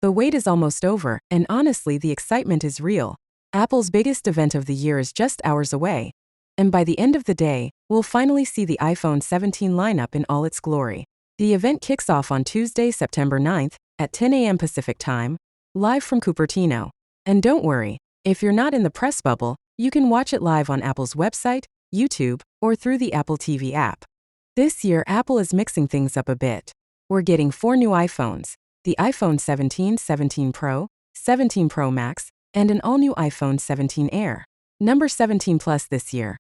The wait is almost over, and honestly, the excitement is real. Apple's biggest event of the year is just hours away. And by the end of the day, we'll finally see the iPhone 17 lineup in all its glory. The event kicks off on Tuesday, September 9th, at 10 a.m. Pacific Time, live from Cupertino. And don't worry, if you're not in the press bubble, you can watch it live on Apple's website, YouTube, or through the Apple TV app. This year, Apple is mixing things up a bit. We're getting 4 new iPhones: the iPhone 17, 17 Pro, 17 Pro Max, and an all-new iPhone 17 Air. Number 17 Plus this year.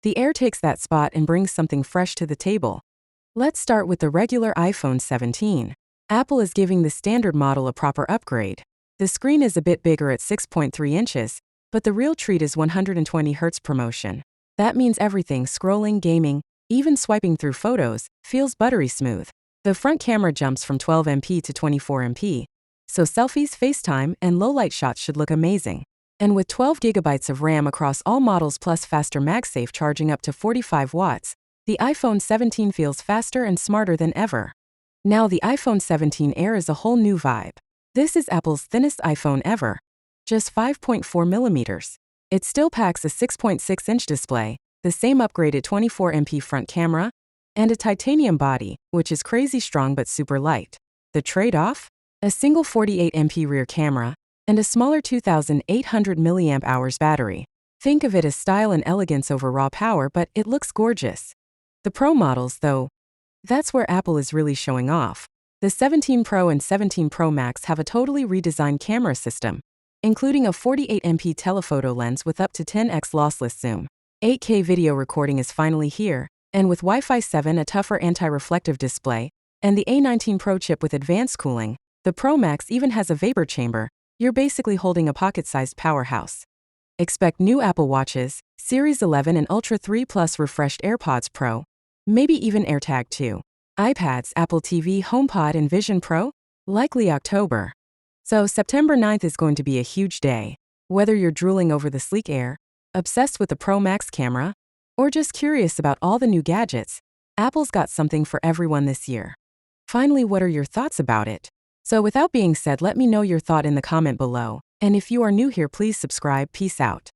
The Air takes that spot and brings something fresh to the table. Let's start with the regular iPhone 17. Apple is giving the standard model a proper upgrade. The screen is a bit bigger at 6.3 inches, but the real treat is 120 Hz promotion. That means everything, scrolling, gaming, even swiping through photos, feels buttery smooth. The front camera jumps from 12 MP to 24 MP, so selfies, FaceTime, and low-light shots should look amazing. And with 12 GB of RAM across all models plus faster MagSafe charging up to 45 watts, the iPhone 17 feels faster and smarter than ever. Now the iPhone 17 Air is a whole new vibe. This is Apple's thinnest iPhone ever, just 5.4 millimeters. It still packs a 6.6-inch display, the same upgraded 24 MP front camera, and a titanium body, which is crazy strong but super light. The trade-off? A single 48 MP rear camera, and a smaller 2,800 mAh battery. Think of it as style and elegance over raw power, but it looks gorgeous. The Pro models, though, that's where Apple is really showing off. The 17 Pro and 17 Pro Max have a totally redesigned camera system, including a 48 MP telephoto lens with up to 10x lossless zoom. 8K video recording is finally here, and with Wi-Fi 7, a tougher anti-reflective display, and the A19 Pro chip with advanced cooling, the Pro Max even has a vapor chamber. You're basically holding a pocket-sized powerhouse. Expect new Apple Watches, Series 11 and Ultra 3 Plus refreshed AirPods Pro, maybe even AirTag 2. iPads, Apple TV, HomePod and Vision Pro? Likely October. So September 9th is going to be a huge day. Whether you're drooling over the sleek Air, obsessed with the Pro Max camera, or just curious about all the new gadgets, Apple's got something for everyone this year. Finally, what are your thoughts about it? So without being said, let me know your thought in the comment below. And if you are new here, please subscribe. Peace out.